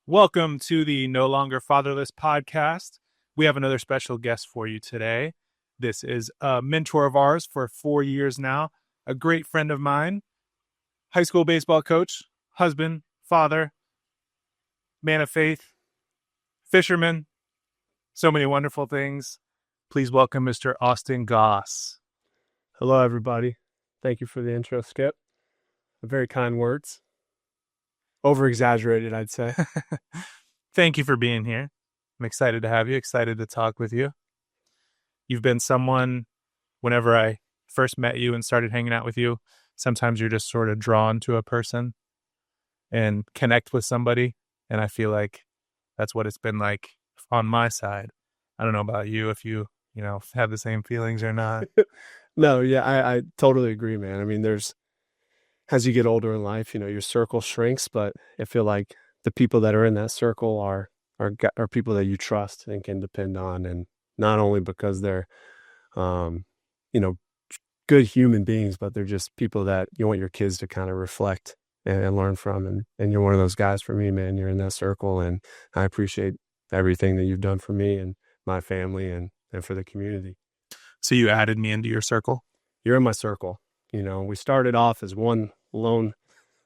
Welcome to the No Longer Fatherless Podcast. We have another special guest for you today. This is a mentor of ours for 4 years now, a great friend of mine, high school baseball coach, husband, father, man of faith, fisherman, so many wonderful things. Please welcome Mr. Austin Goss. Hello, everybody. Thank you for the intro, Skip. Very kind words. Over-exaggerated, I'd say. Thank you for being here. I'm excited to have you, excited to talk with you. You've been someone, whenever I first met you and started hanging out with you, sometimes you're just sort of drawn to a person and connect with somebody. And I feel like that's what it's been like on my side. I don't know about you, if you have the same feelings or not. No, yeah, I totally agree, man. I mean, as you get older in life, your circle shrinks, but I feel like the people that are in that circle are people that you trust and can depend on, and not only because they're, good human beings, but they're just people that you want your kids to kind of reflect and learn from. And you're one of those guys for me, man. You're in that circle, and I appreciate everything that you've done for me and my family and for the community. So you added me into your circle? You're in my circle. We started off as one lone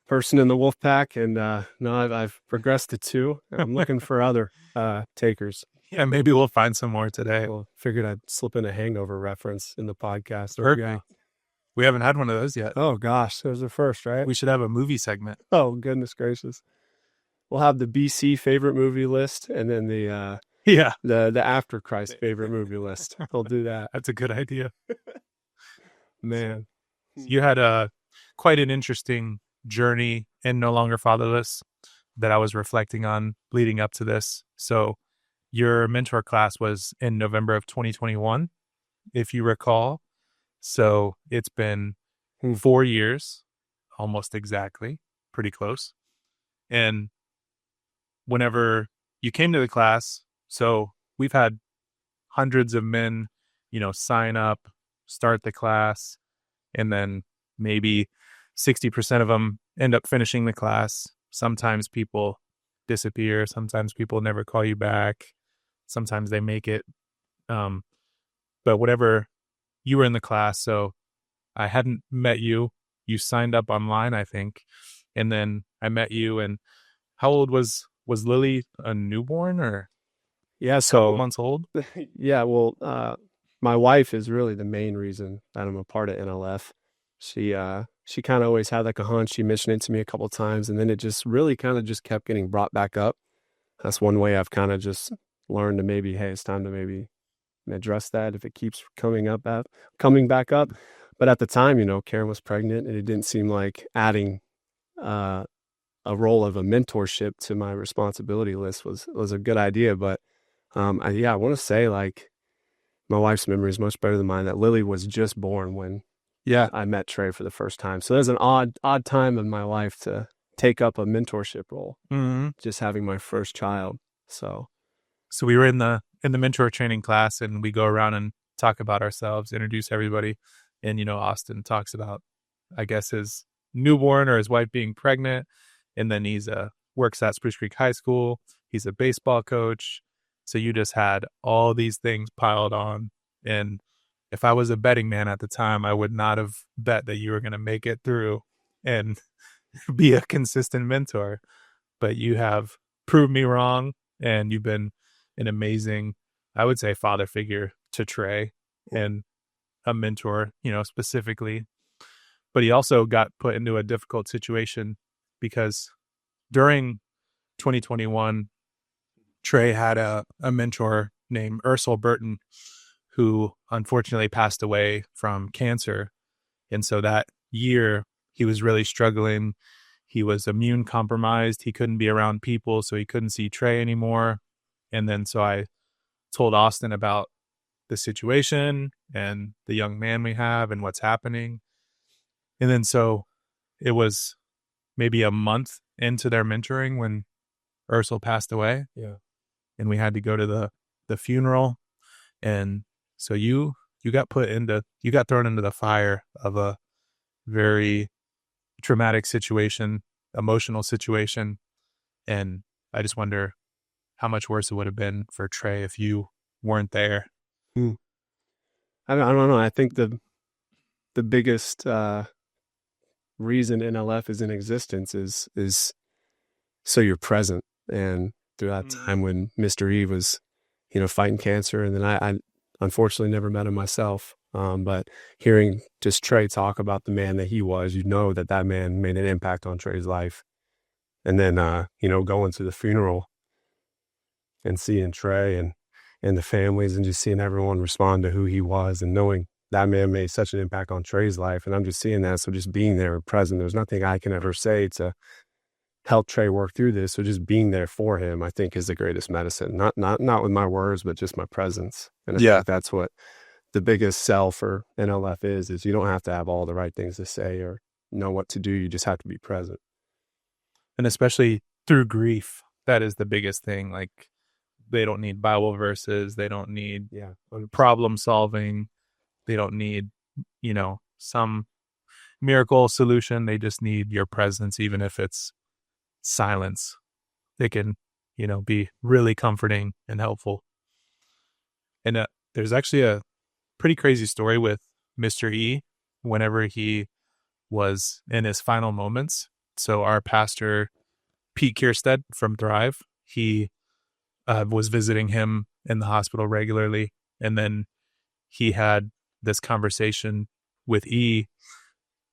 person in the wolf pack, and now I've progressed to two. I'm looking for other takers. Yeah, maybe we'll find some more today. Well, figured I'd slip in a hangover reference in the podcast. Okay. We haven't had one of those yet. Oh gosh, it was the first, right? We should have a movie segment. Oh goodness gracious. We'll have the BC favorite movie list, and then the after Christ favorite movie list. We'll do that. That's a good idea. Man, you had quite an interesting journey in No Longer Fatherless that I was reflecting on leading up to this. So your mentor class was in November of 2021, if you recall. So it's been 4 years, almost exactly, pretty close. And whenever you came to the class, so we've had hundreds of men, sign up, start the class, and then maybe 60% of them end up finishing the class. Sometimes people disappear. Sometimes people never call you back. Sometimes they make it. But whatever, you were in the class, so I hadn't met you. You signed up online, I think. And then I met you, and how old was Lily? A newborn or? Yeah, so a couple months old? Yeah, well, my wife is really the main reason that I'm a part of NLF. She kind of always had like a hunch. She mentioned it to me a couple of times, and then it just really kind of just kept getting brought back up. That's one way I've kind of just learned to maybe, hey, it's time to maybe address that if it keeps coming back up. But at the time, Karen was pregnant, and it didn't seem like adding a role of a mentorship to my responsibility list was a good idea. But I want to say, like, my wife's memory is much better than mine, that Lily was just born when I met Trey for the first time. So there's an odd time in my life to take up a mentorship role, just having my first child. So we were in the mentor training class, and we go around and talk about ourselves, introduce everybody. And, Austin talks about, I guess, his newborn or his wife being pregnant. And then he's works at Spruce Creek High School. He's a baseball coach. So you just had all these things piled on. And if I was a betting man at the time, I would not have bet that you were going to make it through and be a consistent mentor. But you have proved me wrong, and you've been an amazing, I would say, father figure to Trey and a mentor, specifically. But he also got put into a difficult situation because during 2021, Trey had a mentor named Ursel Burton, who unfortunately passed away from cancer. And so that year, he was really struggling. He was immune compromised. He couldn't be around people, so he couldn't see Trey anymore. And then so I told Austin about the situation and the young man we have and what's happening. And then so it was maybe a month into their mentoring when Ursel passed away. Yeah. And we had to go to the funeral. And so you got thrown into the fire of a very traumatic situation, emotional situation. And I just wonder how much worse it would have been for Trey if you weren't there. Hmm. I don't know. I think the biggest reason NLF is in existence is so you're present. And through that time when Mr. E was, fighting cancer, and then I unfortunately never met him myself. But hearing just Trey talk about the man that he was, that man made an impact on Trey's life. And then, going to the funeral and seeing Trey and the families and just seeing everyone respond to who he was and knowing that man made such an impact on Trey's life. And I'm just seeing that. So just being there and present, there's nothing I can ever say to help Trey work through this. So just being there for him, I think, is the greatest medicine. Not with my words, but just my presence. And I think that's what the biggest sell for NLF is you don't have to have all the right things to say or know what to do. You just have to be present. And especially through grief, that is the biggest thing. Like, they don't need Bible verses. They don't need problem solving. They don't need, some miracle solution. They just need your presence, even if it's silence. They can, be really comforting and helpful. And there's actually a pretty crazy story with Mr. E whenever he was in his final moments. So our pastor, Pete Kierstead from Thrive, he was visiting him in the hospital regularly. And then he had this conversation with E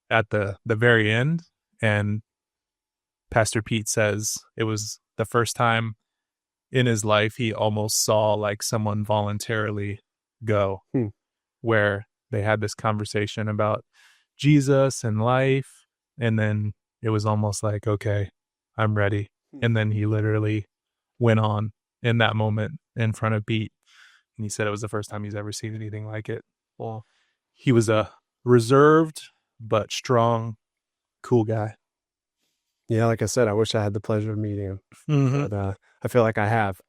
at the very end. And Pastor Pete says it was the first time in his life he almost saw like someone voluntarily go, where they had this conversation about Jesus and life. And then it was almost like, okay, I'm ready. And then he literally went on in that moment in front of Pete. And he said it was the first time he's ever seen anything like it. Well, he was a reserved but strong, cool guy. Yeah, like I said, I wish I had the pleasure of meeting him. But I feel like I have,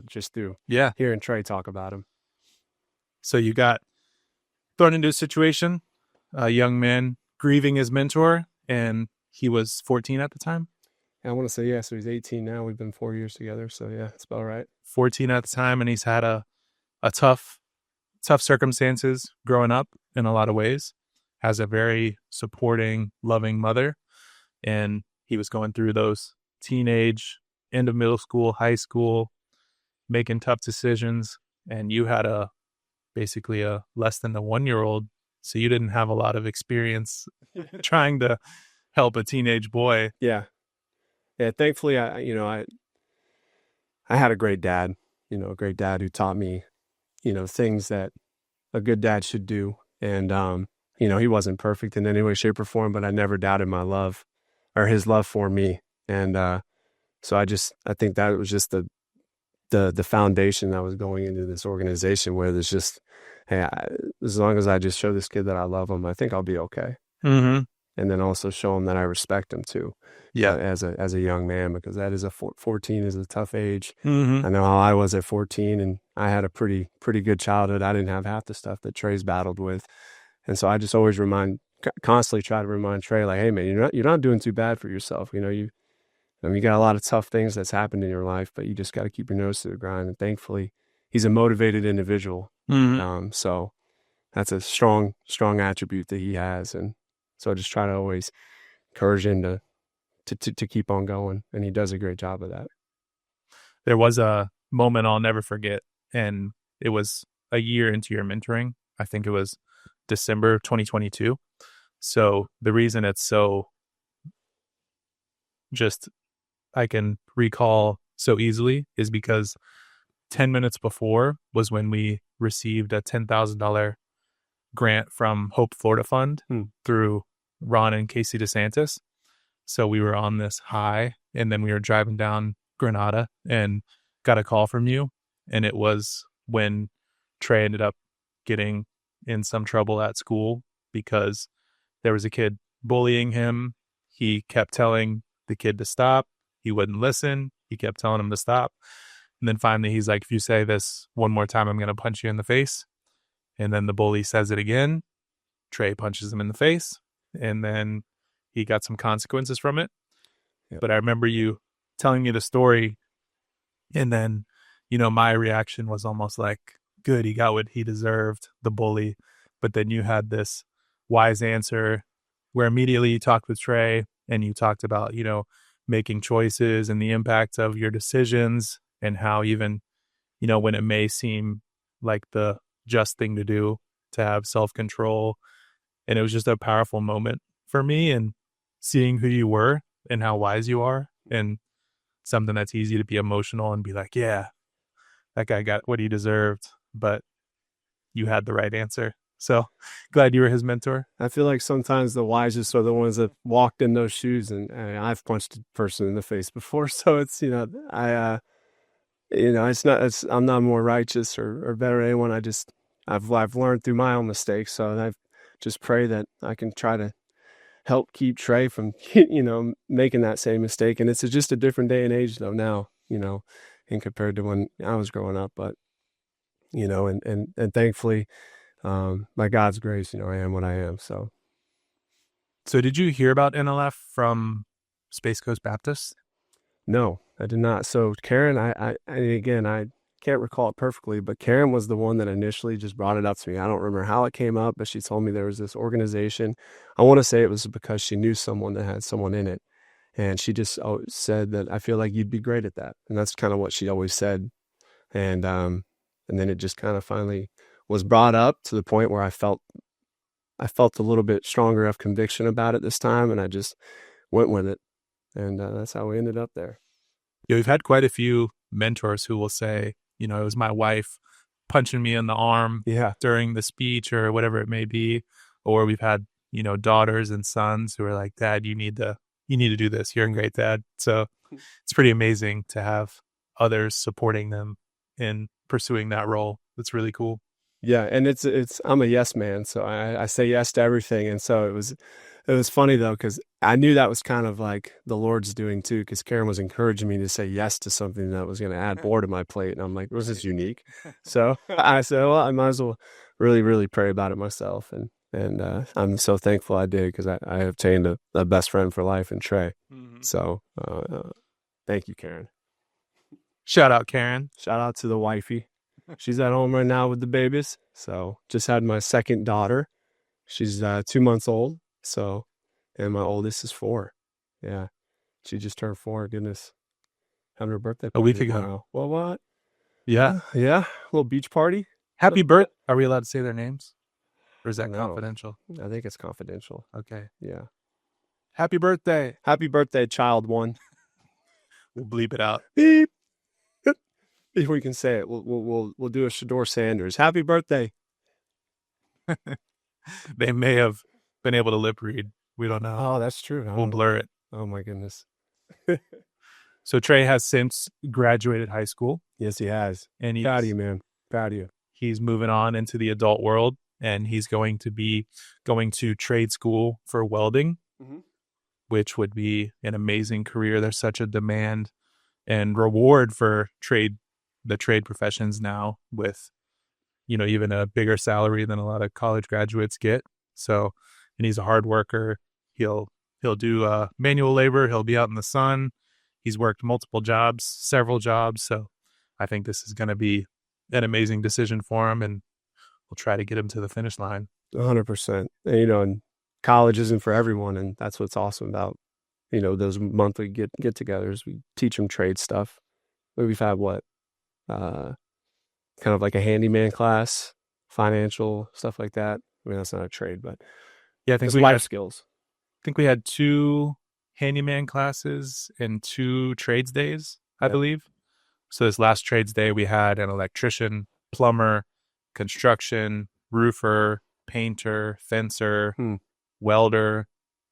just through hearing Trey talk about him. So you got thrown into a situation, a young man grieving his mentor, and he was 14 at the time? I want to say, so he's 18 now. We've been 4 years together, so it's about right. 14 at the time, and he's had a tough circumstances growing up in a lot of ways. Has a very supporting, loving mother, and he was going through those teenage, end of middle school, high school, making tough decisions, and you had basically a less than a 1-year-old, so you didn't have a lot of experience trying to help a teenage boy. Yeah. Thankfully, I had a great dad, a great dad who taught me, things that a good dad should do. And, he wasn't perfect in any way, shape, or form, but I never doubted my love or his love for me. And so I think that was just the foundation that was going into this organization, where there's just, hey, as long as I just show this kid that I love him, I think I'll be okay. And then also show him that I respect him too. As a young man, because that is 14 is a tough age. I know how I was at 14, and I had a pretty good childhood. I didn't have half the stuff that Trey's battled with. And so I just always constantly try to remind Trey, like, hey man, you're not doing too bad for yourself. You got a lot of tough things that's happened in your life, but you just got to keep your nose to the grind. And thankfully, he's a motivated individual. So that's a strong attribute that he has. And so I just try to always encourage him to keep on going. And he does a great job of that. There was a moment I'll never forget, and it was a year into your mentoring. I think it was December 2022. So the reason it's so just I can recall so easily is because 10 minutes before was when we received a $10,000 grant from Hope Florida Fund through Ron and Casey DeSantis. So we were on this high, and then we were driving down Granada and got a call from you. And it was when Trey ended up getting in some trouble at school because there was a kid bullying him. He kept telling the kid to stop. He wouldn't listen. He kept telling him to stop. And then finally he's like, if you say this one more time, I'm going to punch you in the face. And then the bully says it again. Trey punches him in the face. And then he got some consequences from it. But I remember you telling me the story And then, my reaction was almost like, good, he got what he deserved, the bully. But then you had this wise answer where immediately you talked with Trey and you talked about, making choices and the impact of your decisions and how even, when it may seem like the just thing to do to have self control. And it was just a powerful moment for me and seeing who you were and how wise you are and something that's easy to be emotional and be like, yeah, that guy got what he deserved, but you had the right answer. So glad you were his mentor. I feel like sometimes the wisest are the ones that walked in those shoes, and I've punched a person in the face before. So it's, I'm not more righteous or better than anyone. I've learned through my own mistakes. So I just pray that I can try to help keep Trey from, making that same mistake. And it's just a different day and age though now, and compared to when I was growing up. But, and thankfully, by God's grace, I am what I am. So did you hear about NLF from Space Coast Baptist? no, I did not. So Karen, again, I can't recall it perfectly, but Karen was the one that initially just brought it up to me. I don't remember how it came up, but she told me there was this organization. I want to say it was because she knew someone that had someone in it. And she just said that I feel like you'd be great at that. And that's kind of what she always said. And then it just kind of finally was brought up to the point where I felt a little bit stronger of conviction about it this time. And I just went with it. And that's how we ended up there. Yeah, we've had quite a few mentors who will say, it was my wife punching me in the arm during the speech or whatever it may be. Or we've had, daughters and sons who are like, Dad, you need to do this. You're a great dad. So it's pretty amazing to have others supporting them in pursuing that role. That's really cool. Yeah. And I'm a yes man. So I say yes to everything. And so it was funny though, because I knew that was kind of like the Lord's doing too, because Karen was encouraging me to say yes to something that was going to add more to my plate. And I'm like, this is unique. So I said, well, I might as well really, really pray about it myself. And I'm so thankful I did, because I obtained a best friend for life in Trey. Mm-hmm. So thank you, Karen. Shout out, Karen. Shout out to the wifey. She's at home right now with the babies. So just had my second daughter. She's 2 months old. So, and my oldest is 4. Yeah. She just turned 4. Goodness. Having her birthday party a week tomorrow. ago. Well, what? Yeah. Yeah. A little beach party. Happy birthday. Are we allowed to say their names? Or is that No. confidential? I think it's confidential. Okay. Yeah. Happy birthday. Happy birthday, child 1. We'll bleep it out. Beep. Before we can say it, we'll do a Shador Sanders. Happy birthday. They may have been able to lip read. We don't know. Oh, that's true. We'll blur it. Oh my goodness. So Trey has since graduated high school. Yes, he has. And proud of you, man. Proud of you. He's moving on into the adult world, and he's going to be going to trade school for welding, which would be an amazing career. There's such a demand and reward for the trade professions now, with even a bigger salary than a lot of college graduates get. So, and he's a hard worker. He'll do manual labor. He'll be out in the sun. He's worked several jobs. So I think this is going to be an amazing decision for him, and we'll try to get him to the finish line. 100%. And, and college isn't for everyone. And that's what's awesome about, those monthly get-togethers. We teach them trade stuff. We've had kind of like a handyman class, financial stuff like that. I mean, that's not a trade, but yeah, I think it's life skills. I think we had 2 handyman classes and 2 trades days, I believe. So this last trades day, we had an electrician, plumber, construction, roofer, painter, fencer, welder,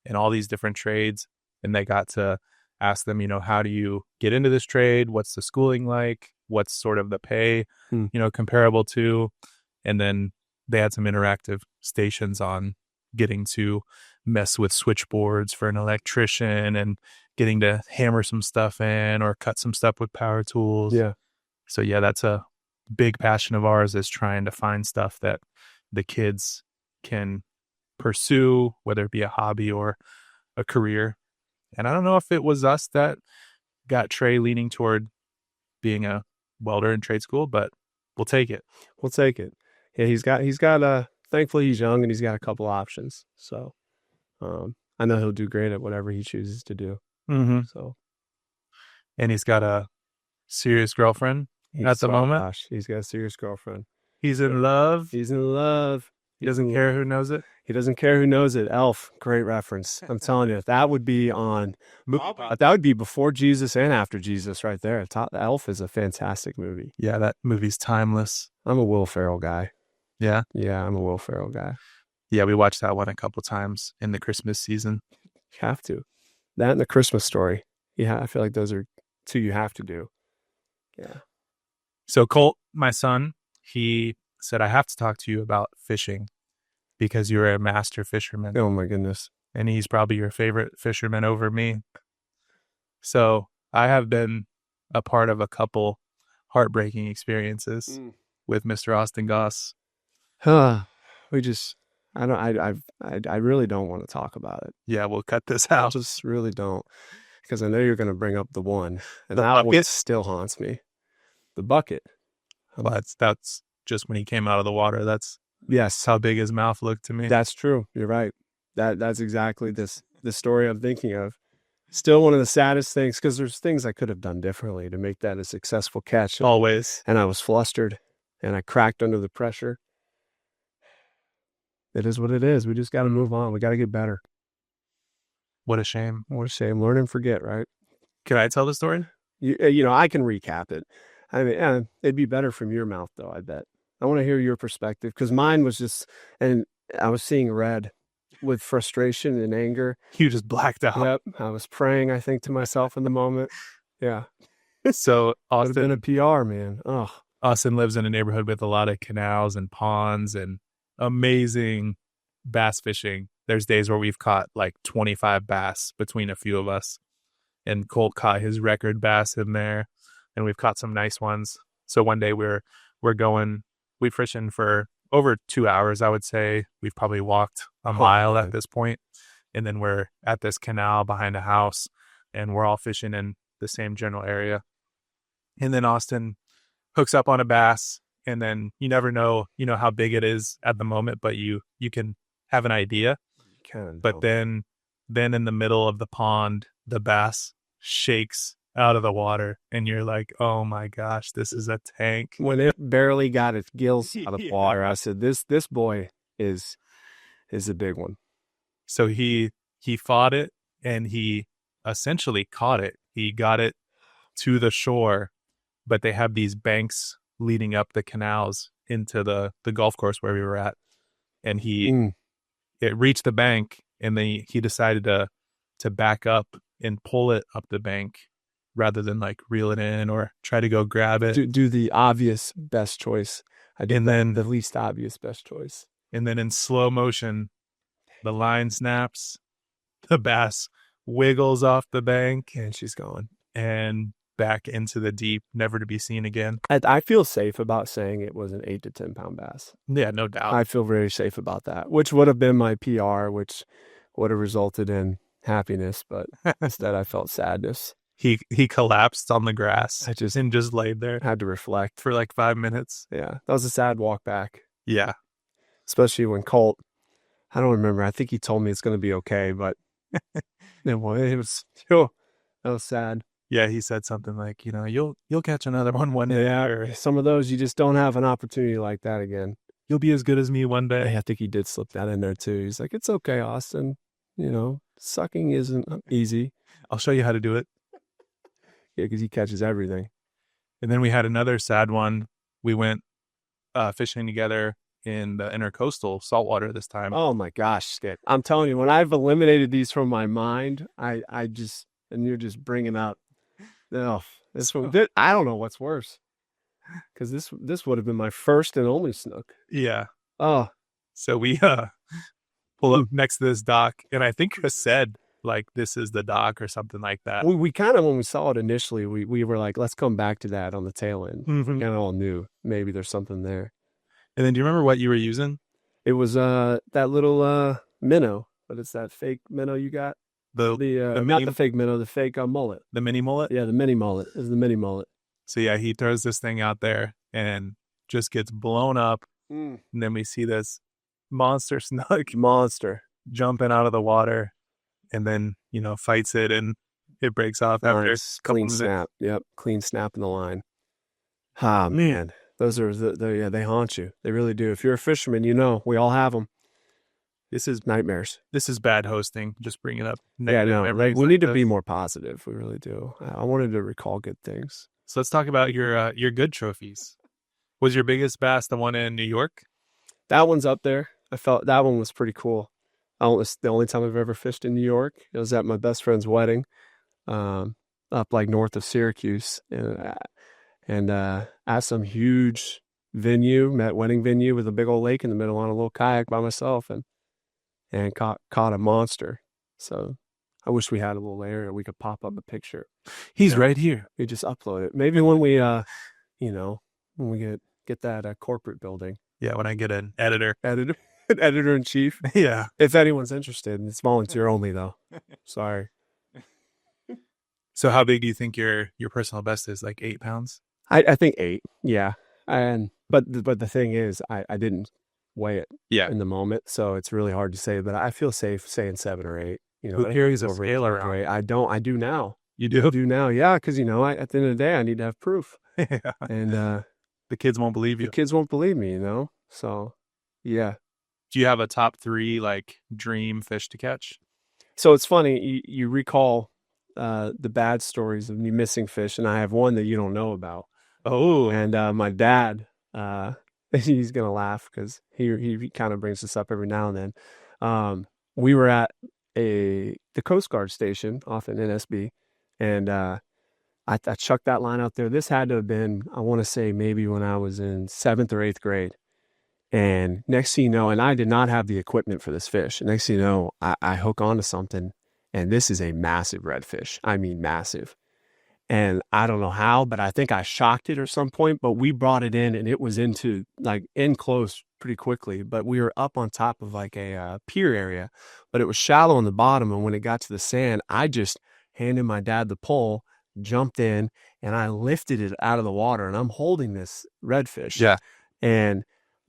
and all these different trades. And they got to ask them, how do you get into this trade? What's the schooling like? What's sort of the pay, comparable to? And then they had some interactive stations on getting to mess with switchboards for an electrician and getting to hammer some stuff in or cut some stuff with power tools. Yeah. So yeah, that's a big passion of ours, is trying to find stuff that the kids can pursue, whether it be a hobby or a career. And I don't know if it was us that got Trey leaning toward being a welder in trade school, but we'll take it. We'll take it. Yeah, he's got thankfully he's young and he's got a couple options. So I know he'll do great at whatever he chooses to do. Mm-hmm. So, and he's got a serious girlfriend at the moment. Gosh, he's got a serious girlfriend. He's in love. He's in love. He doesn't care who knows it. He doesn't care who knows it. Elf, great reference. I'm telling you, that would be before Jesus and after Jesus right there. Elf is a fantastic movie. Yeah, that movie's timeless. I'm a Will Ferrell guy. Yeah? Yeah, I'm a Will Ferrell guy. Yeah, we watched that one a couple times in the Christmas season. You have to. That and The Christmas Story. Yeah, I feel like those are two you have to do. Yeah. So Colt, my son, he said, I have to talk to you about fishing because you're a master fisherman. Oh my goodness. And he's probably your favorite fisherman over me. So I have been a part of a couple heartbreaking experiences with Mr. Austin Goss. I really don't want to talk about it. Yeah, we'll cut this out. I just really don't, because I know you're going to bring up the one, and the that bucket one still haunts me. The bucket. Well, that's just when he came out of the water. That's how big his mouth looked to me. That's true. You're right. That's exactly the story I'm thinking of. Still one of the saddest things, because there's things I could have done differently to make that a successful catch. Always. And I was flustered, and I cracked under the pressure. It is what it is. We just got to move on. We got to get better. What a shame. What a shame. Learn and forget, right? Can I tell the story? You know, I can recap it. I mean, it'd be better from your mouth, though, I bet. I want to hear your perspective, because mine was just, and I was seeing red with frustration and anger. You just blacked out. Yep. I was praying, I think, to myself in the moment. Yeah. So Austin, been a PR, man. Oh. Austin lives in a neighborhood with a lot of canals and ponds and amazing bass fishing. There's days where we've caught like 25 bass between a few of us, and Colt caught his record bass in there, and we've caught some nice ones. So one day we're fishing for over 2 hours. I would say we've probably walked a mile at this point, and then we're at this canal behind a house, and we're all fishing in the same general area. And then Austin hooks up on a bass, and then you never know, how big it is at the moment, but you can have an idea. But then in the middle of the pond, the bass shakes out of the water, and you're like, oh my gosh, this is a tank. When it barely got its gills out of the water, I said, this boy is a big one. So he fought it, and he essentially caught it. He got it to the shore, but they have these banks leading up the canals into the golf course where we were at. And it reached the bank, and then he decided to back up and pull it up the bank rather than like reel it in or try to go grab it. Do the obvious best choice. Then the least obvious best choice. And then in slow motion, the line snaps, the bass wiggles off the bank, and she's gone. And back into the deep, never to be seen again. I feel safe about saying it was an 8 to 10 pound bass. Yeah, no doubt. I feel very safe about that, which would have been my PR, which would have resulted in happiness, but instead I felt sadness. He collapsed on the grass and just laid there. Had to reflect for like 5 minutes. Yeah, that was a sad walk back. Yeah. Especially when Colt, I don't remember, I think he told me it's going to be okay, but it was still, that was sad. Yeah, he said something like, you'll catch another one day. Yeah, or some of those you just don't have an opportunity like that again. You'll be as good as me one day. I think he did slip that in there too. He's like, it's okay, Austin. Sucking isn't easy. I'll show you how to do it. Yeah, because he catches everything. And then we had another sad one. We went fishing together in the intercoastal saltwater this time. Oh my gosh, Skip. I'm telling you, when I've eliminated these from my mind, I just, and you're just bringing up, I don't know what's worse. Because this would have been my first and only snook. Yeah. Oh. So we pull up next to this dock, and I think Chris said, like, this is the dock or something like that. We kind of, when we saw it initially, we were like, let's come back to that on the tail end. Mm-hmm. We kind of all knew maybe there's something there. And then do you remember what you were using? It was that little minnow, but it's that fake minnow you got. The not the fake minnow, the fake mullet. The mini mullet? Yeah, the mini mullet. It was the mini mullet. So yeah, he throws this thing out there and just gets blown up. And then we see this monster snook jumping out of the water, and then fights it, and it breaks off after a couple clean minutes. snap. Yep, clean snap in the line. Ah, man, those are yeah, they haunt you. They really do. If you're a fisherman, we all have them. This is nightmares. This is bad hosting. Just bring it up. Yeah, no, we need to be more positive. We really do. I wanted to recall good things. So let's talk about your good trophies. Was your biggest bass the one in New York? That one's up there. I felt that one was pretty cool. It's the only time I've ever fished in New York. It was at my best friend's wedding, up like north of Syracuse, and at some huge wedding venue with a big old lake in the middle on a little kayak by myself, and caught a monster. So I wish we had a little area we could pop up a picture. He's right here. We just upload it. Maybe when we when we get that corporate building. Yeah, when I get an editor in chief. Yeah. If anyone's interested, it's volunteer only though. Sorry. So how big do you think your personal best is? Like 8 pounds? I think 8. Yeah. But the thing is, I didn't weigh it in the moment, so it's really hard to say, but I feel safe saying 7 or 8. Who carries a scale around? I do now. You do? I do now, yeah, because at the end of the day, I need to have proof. Yeah. And the kids won't believe you. The kids won't believe me, So, yeah. Do you have a top 3 like dream fish to catch? So it's funny, you recall the bad stories of me missing fish, and I have one that you don't know about. Oh. And my dad, he's gonna laugh because he kind of brings this up every now and then. We were at the Coast Guard station off in NSB, and I chucked that line out there. This had to have been, I want to say, maybe when I was in 7th or 8th grade. And next thing you know, and I did not have the equipment for this fish. And next thing you know, I hook onto something, and this is a massive redfish. I mean, massive. And I don't know how, but I think I shocked it at some point, but we brought it in, and it was in close pretty quickly. But we were up on top of like a pier area, but it was shallow on the bottom. And when it got to the sand, I just handed my dad the pole, jumped in, and I lifted it out of the water, and I'm holding this redfish. Yeah. And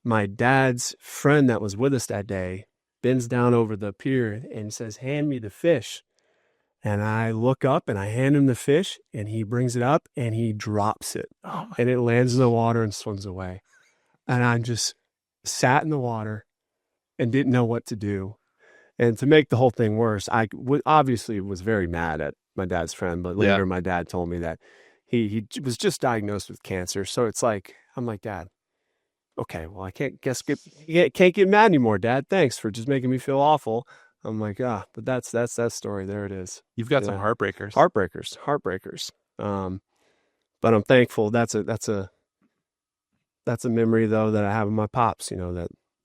my dad's friend that was with us that day bends down over the pier and says, "Hand me the fish." And I look up and I hand him the fish, and he brings it up and he drops it. And it lands in the water and swims away. And I just sat in the water and didn't know what to do. And to make the whole thing worse, I obviously was very mad at my dad's friend, but later my dad told me that he was just diagnosed with cancer. So it's like, I'm like, Dad, okay, well, I can't get mad anymore, Dad. Thanks for just making me feel awful. I'm like, but that's that story. There it is. You've got some heartbreakers. Heartbreakers. But I'm thankful. That's a memory though that I have of my pops.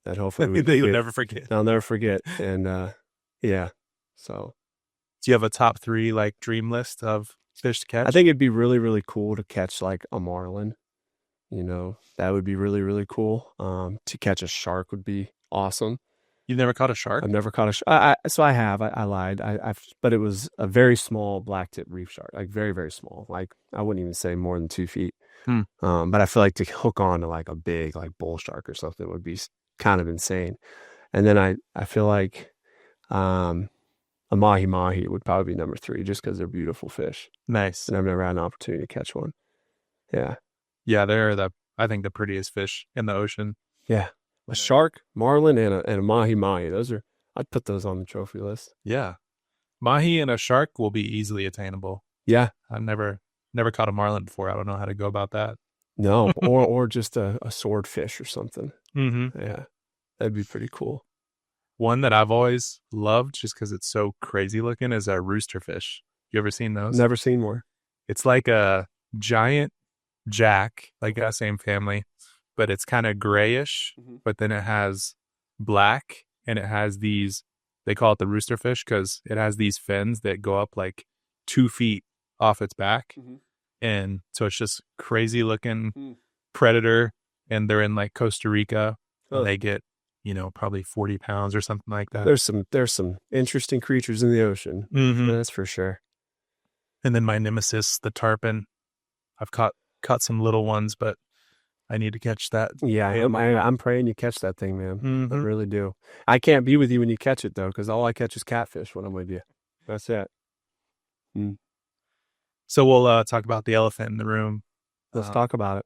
That hopefully you'll never forget. I'll never forget. And yeah. So, do you have a top 3 like dream list of fish to catch? I think it'd be really, really cool to catch like a marlin. That would be really, really cool. To catch a shark would be awesome. You've never caught a shark? I've never caught a shark. So I have. I lied. But it was a very small black-tip reef shark, like very, very small. Like I wouldn't even say more than 2 feet. But I feel like to hook on to like a big like bull shark or something would be kind of insane. And then I feel like a mahi would probably be number 3, just because they're beautiful fish. Nice. And I've never had an opportunity to catch one. Yeah. Yeah, they're I think the prettiest fish in the ocean. Yeah. A shark, marlin, and a mahi. I'd put those on the trophy list. Yeah. Mahi and a shark will be easily attainable. Yeah. I've never caught a marlin before. I don't know how to go about that. No, or just a swordfish or something. Mm-hmm. Yeah. That'd be pretty cool. One that I've always loved just because it's so crazy looking is a roosterfish. You ever seen those? Never seen more. It's like a giant jack, like that same family, but it's kind of grayish, but then it has black, and it has these, they call it the roosterfish because it has these fins that go up like 2 feet off its back. And so it's just crazy looking predator, and they're in like Costa Rica, and they get, probably 40 pounds or something like that. There's some interesting creatures in the ocean. That's for sure. And then my nemesis, the tarpon. I've caught caught some little ones, but I need to catch that. Yeah, I'm praying you catch that thing, man. Mm-hmm. I really do. I can't be with you when you catch it, though, because all I catch is catfish when I'm with you. That's it. So we'll talk about the elephant in the room. Let's talk about it.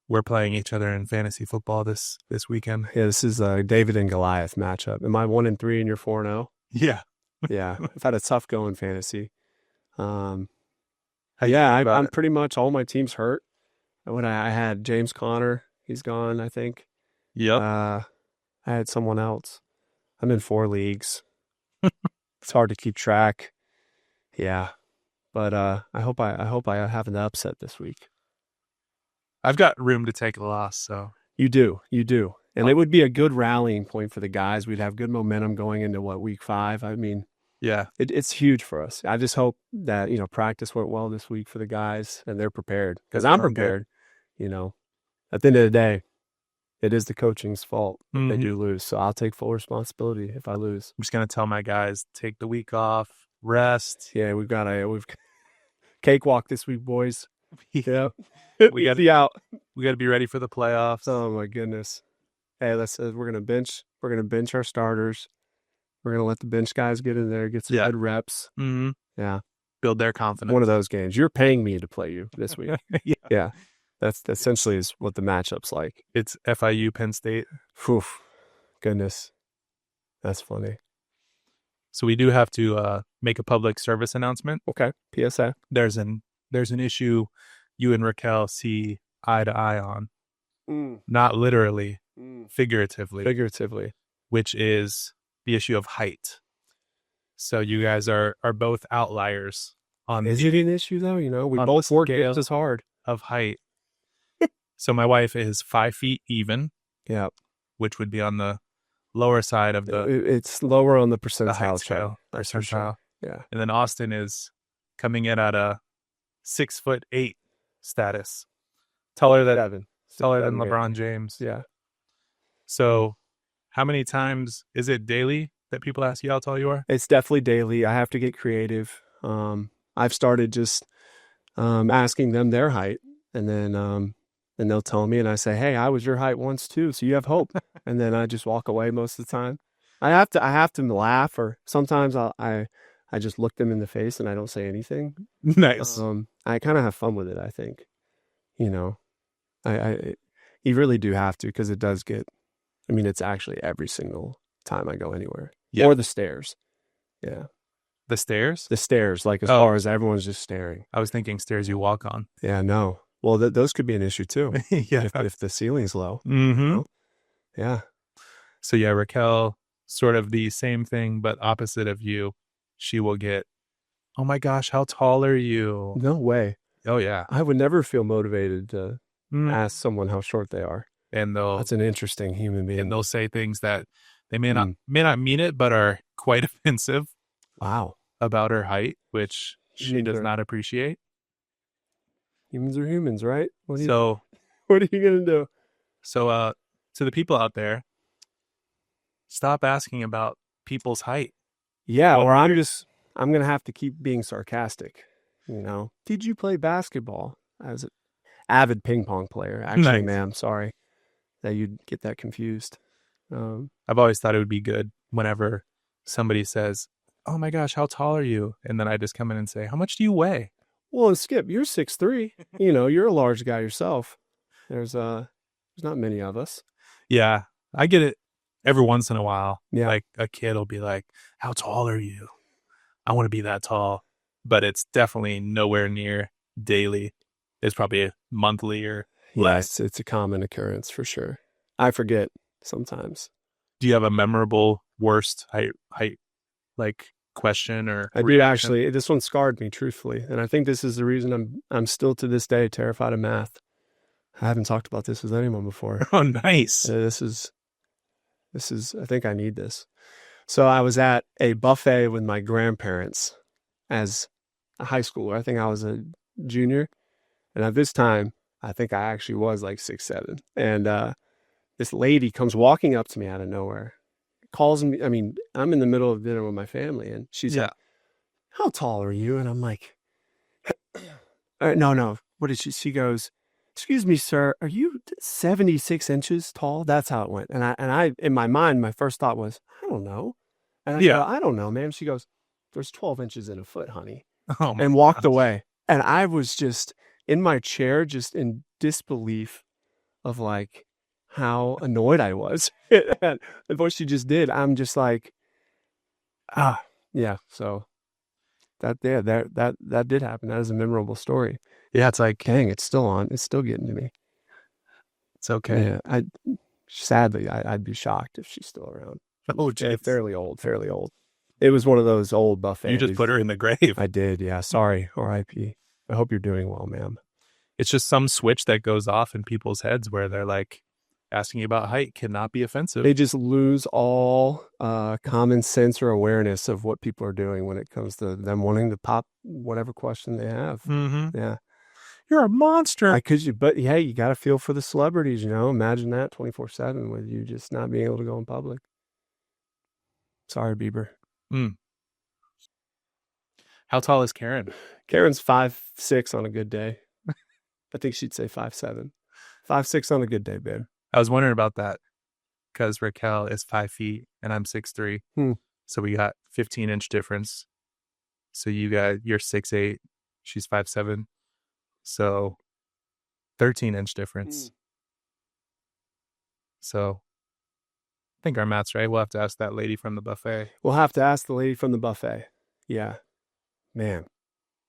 We're playing each other in fantasy football this weekend. Yeah, this is a David and Goliath matchup. Am I 1-3 and you're 4-0? Yeah. Yeah, I've had a tough go in fantasy. I'm it? pretty much all my team's hurt. I had James Conner, he's gone, I think. Yep. I had someone else. I'm in 4 leagues. It's hard to keep track. Yeah, but I hope I have an upset this week. I've got room to take a loss, so you do, and it would be a good rallying point for the guys. We'd have good momentum going into week 5. I mean, yeah, it's huge for us. I just hope that practice went well this week for the guys and they're prepared, because I'm prepared. At the end of the day, it is the coaching's fault if they do lose. So I'll take full responsibility if I lose. I'm just gonna tell my guys, take the week off, rest. Yeah, we've cakewalk this week, boys. Yeah, we got to be out. We got to be ready for the playoffs. Oh my goodness! Hey, we're gonna bench. We're gonna bench our starters. We're gonna let the bench guys get in there, get some good reps. Mm-hmm. Yeah, build their confidence. One of those games. You're paying me to play you this week. Yeah. That's essentially is what the matchup's like. It's FIU Penn State. Oof. Goodness. That's funny. So we do have to make a public service announcement. Okay. PSA. There's an issue you and Raquel see eye to eye on. Not literally, figuratively. Which is the issue of height. So you guys are both outliers on Is it an issue though? We both work just as hard. Of height. So my wife is 5 feet even. Yeah. Which would be on the lower side of the... It's lower on the percentile scale. Percentile. Sure. Yeah. And then Austin is coming in at a 6'8" status. Taller than LeBron James. Yeah. So how many times is it daily that people ask you how tall you are? It's definitely daily. I have to get creative. I've started just asking them their height, and then they'll tell me, and I say, "Hey, I was your height once too, so you have hope." And then I just walk away most of the time. I have to laugh, or sometimes I just look them in the face and I don't say anything. Nice. I kind of have fun with it. I think, you really do have to, because it does get. I mean, it's actually every single time I go anywhere. Yep. Or the stairs. Yeah. The stairs? The stairs, like as far as everyone's just staring. I was thinking stairs you walk on. Yeah, no. Well, those could be an issue too. Yeah. If the ceiling's low. Mm-hmm. Yeah. So yeah, Raquel, sort of the same thing, but opposite of you. She will get, "Oh my gosh, how tall are you?" No way. Oh yeah. I would never feel motivated to ask someone how short they are. And that's an interesting human being. And they'll say things that they may not mean it, but are quite offensive. Wow. About her height, which she does not appreciate. Humans are humans, right? What are you gonna do? So to the people out there, stop asking about people's height. Yeah, or I'm gonna have to keep being sarcastic. Did you play basketball? I was an avid ping pong player. Actually, ma'am, sorry that you'd get that confused. I've always thought it would be good whenever somebody says, "Oh my gosh, how tall are you?" And then I just come in and say, "How much do you weigh?" Well, Skip, you're 6'3". You're a large guy yourself. There's not many of us. Yeah, I get it every once in a while. Yeah. Like a kid will be like, "How tall are you?" I want to be that tall. But it's definitely nowhere near daily. It's probably a monthly or less. It's a common occurrence for sure. I forget sometimes. Do you have a memorable worst height like question or I do actually. This one scarred me, truthfully, and I think this is the reason I'm still to this day terrified of math. I haven't talked about this with anyone before. Oh, nice. This is. I think I need this. So I was at a buffet with my grandparents as a high schooler. I think I was a junior, and at this time, I think I actually was like 6'7". And this lady comes walking up to me out of nowhere. Calls me. I mean, I'm in the middle of dinner with my family, and she's like, "How tall are you?" And I'm like, "No. What did she?" She goes, excuse me, sir, are you 76 inches tall? That's how it went. And I, in my mind, my first thought was, I don't know. And I go, Yeah. I don't know, ma'am. She goes, there's 12 inches in a foot, honey. Oh my And walked gosh. away. And I was just in my chair, just in disbelief of like how annoyed I was at what she just did. I'm just like, yeah. So that did happen. That is a memorable story. Yeah, it's like, Dang, it's still on. It's still getting to me. it's okay. Yeah, sadly, I'd be shocked if she's still around. Oh, geez. Fairly old. It was one of those old buffets. You just put her in the grave. I did, yeah. Sorry, R.I.P. I hope you're doing well, ma'am. It's just some switch that goes off in people's heads where they're like, asking you about height cannot be offensive. They just lose all common sense or awareness of what people are doing when it comes to them wanting to pop whatever question they have. Mm-hmm. Yeah. You're a monster. But hey, you got to feel for the celebrities, Imagine that 24/7 with you just not being able to go in public. Sorry, Bieber. How tall is Karen? Karen's 5'6" on a good day. I think she'd say 5'7". 5'6" on a good day, babe. I was wondering about that because Raquel is 5 feet and I'm 6'3". So we got 15-inch difference. So you're 6'8", she's 5'7". So 13-inch difference. So I think our math's right. We'll have to ask that lady from the buffet. We'll have to ask the lady from the buffet. Yeah. Man.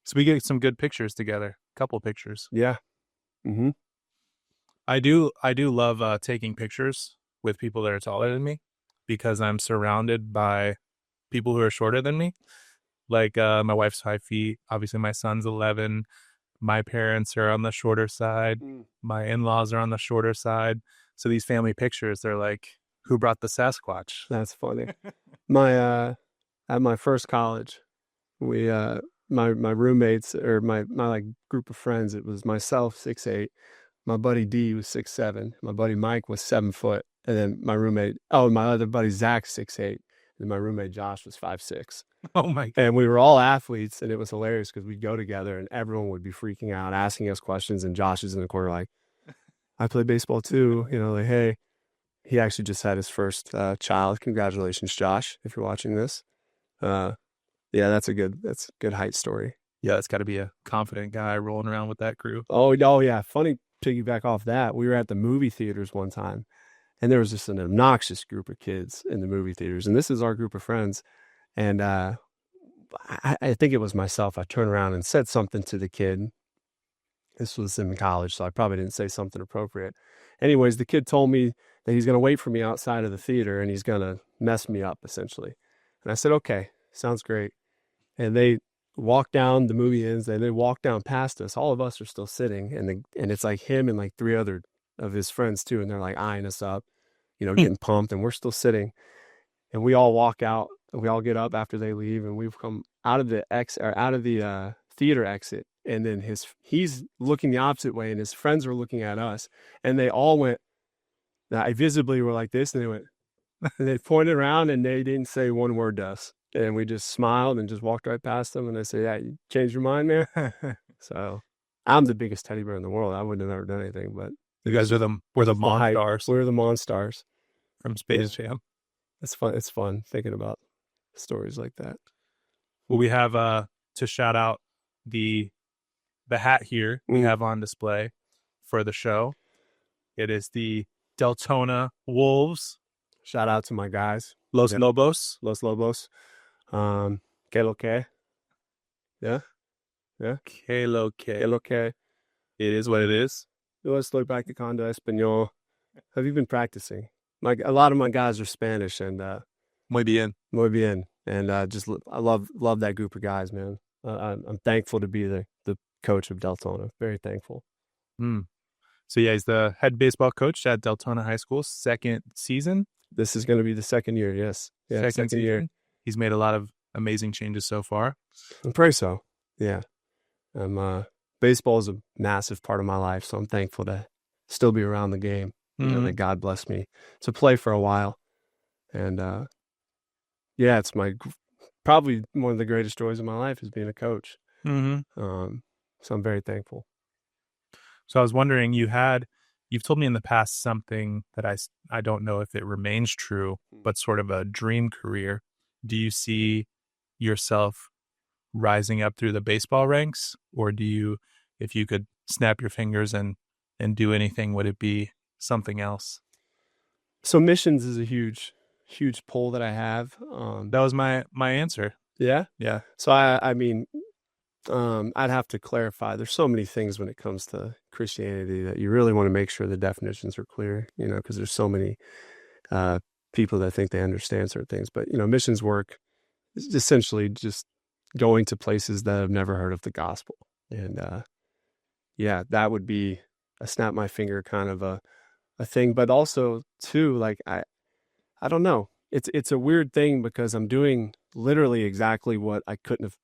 So we get some good pictures together. Couple pictures. Yeah. Mm-hmm. I do love taking pictures with people that are taller than me because I'm surrounded by people who are shorter than me. Like my wife's 5 feet. Obviously, my son's 11. My parents are on the shorter side. My in-laws are on the shorter side. So these family pictures, they're like, who brought the Sasquatch? That's funny. At my first college, we my roommates or my like group of friends, it was myself 6'8", my buddy D was 6'7", my buddy Mike was 7 foot, and then my other buddy Zach 6'8", and my roommate Josh was 5'6". Oh my God. And we were all athletes, and it was hilarious because we'd go together and everyone would be freaking out, asking us questions, and Josh is in the corner like, I play baseball too, like, hey. He actually just had his first child. Congratulations, Josh, if you're watching this. Yeah, that's a good height story. Yeah, it's got to be a confident guy rolling around with that crew. Oh yeah. Funny piggyback off that. We were at the movie theaters one time, and there was just an obnoxious group of kids in the movie theaters. And this is our group of friends. And I think it was myself. I turned around and said something to the kid. This was in college, so I probably didn't say something appropriate. Anyways, the kid told me that he's going to wait for me outside of the theater and he's going to mess me up, essentially. And I said, okay, sounds great. And they walk down, the movie ends, and they walk down past us. All of us are still sitting, and it's like him and like 3 other of his friends too, and they're like eyeing us up, getting pumped, and we're still sitting. And we all walk out, and we all get up after they leave, and we've come out of the theater exit, and then he's looking the opposite way, and his friends are looking at us, and they all went. I visibly were like this, and they went, and they pointed around, and they didn't say one word to us, and we just smiled and just walked right past them, and they said, "Yeah, you changed your mind, man." So I'm the biggest teddy bear in the world. I wouldn't have ever done anything, but you guys were the Monstars. We're the Monstars from Space Jam. It's fun. It's fun thinking about stories like that. Well, we have to shout out the hat here we have on display for the show. It is the Deltona Wolves. Shout out to my guys. Los Lobos. Que lo que. Yeah. Que lo que. Que lo que. It is what it is. Yo estoy practicando español. Have you been practicing? Like a lot of my guys are Spanish, and muy bien. And I love that group of guys, man. I'm thankful to be the coach of Deltona. Very thankful. So yeah, he's the head baseball coach at Deltona High School, second season. This is going to be the second year. Yes, yeah, second year. He's made a lot of amazing changes so far. I'm pretty so. Yeah, baseball is a massive part of my life, so I'm thankful to still be around the game. That God blessed me to play for a while, and yeah, it's probably one of the greatest joys of my life is being a coach. So I'm very thankful. So I was wondering, you've told me in the past something that I don't know if it remains true, but sort of a dream career. Do you see yourself rising up through the baseball ranks, or if you could snap your fingers and do anything, would it be something else? So missions is a huge pull that I have. That was my answer. Yeah. Yeah. So I mean, I'd have to clarify. There's so many things when it comes to Christianity that you really want to make sure the definitions are clear, because there's so many people that think they understand certain things. But, missions work is essentially just going to places that have never heard of the gospel. And yeah, that would be a snap my finger kind of a thing. But also, too, like, I don't know. It's a weird thing because I'm doing literally exactly what I couldn't have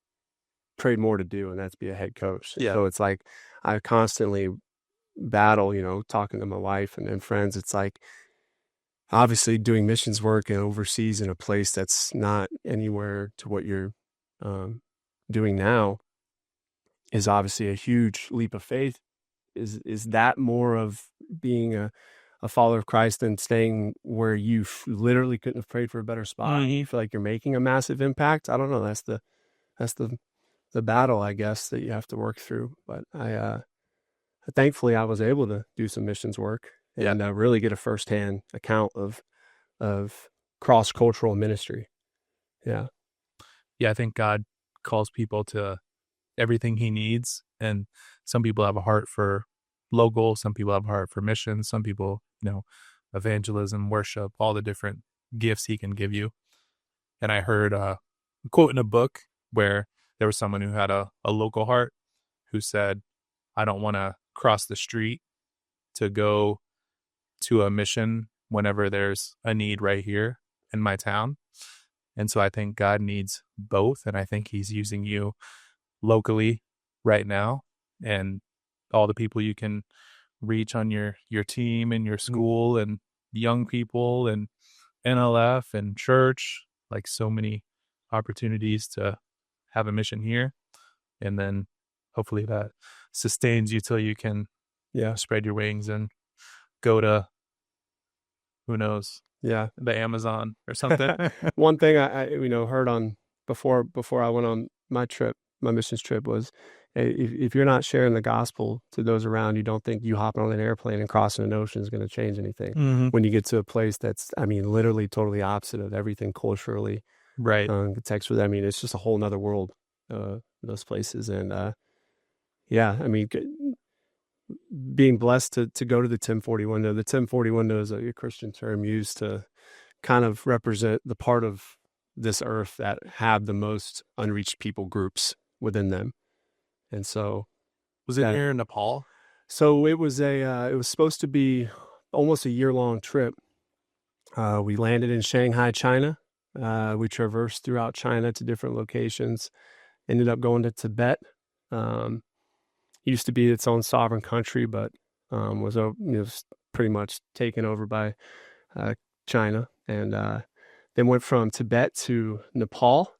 prayed more to do, and that's be a head coach. Yeah. So it's like I constantly battle, talking to my wife and friends. It's like obviously doing missions work and overseas in a place that's not anywhere to what you're doing now is obviously a huge leap of faith. Is that more of being a follower of Christ than staying where you literally couldn't have prayed for a better spot? You feel like you're making a massive impact. I don't know. That's the battle, I guess, that you have to work through. But I thankfully I was able to do some missions work and really get a firsthand account of cross-cultural ministry. Yeah. Yeah, I think God calls people to everything he needs. And some people have a heart for local, some people have a heart for missions, some people, evangelism, worship, all the different gifts he can give you. And I heard a quote in a book where there was someone who had a local heart who said, I don't want to cross the street to go to a mission whenever there's a need right here in my town. And so I think God needs both. And I think he's using you locally right now and all the people you can reach on your team and your school and young people and NLF and church, like so many opportunities to have a mission here. And then hopefully that sustains you till you can spread your wings and go to, who knows, the Amazon or something. One thing I heard on before I went on my missions trip was, if you're not sharing the gospel to those around, you don't think you hopping on an airplane and crossing an ocean is going to change anything. When you get to a place that's, literally totally opposite of everything culturally, right? The text with, it's just a whole nother world, those places. And being blessed to go to the 1040 window. The 1040 window is a Christian term used to kind of represent the part of this earth that have the most unreached people groups within them. And so was it near Nepal? So it was it was supposed to be almost a year-long trip. We landed in Shanghai, China. We traversed throughout China to different locations, ended up going to Tibet. Used to be its own sovereign country, but was pretty much taken over by China. And then went from Tibet to Nepal,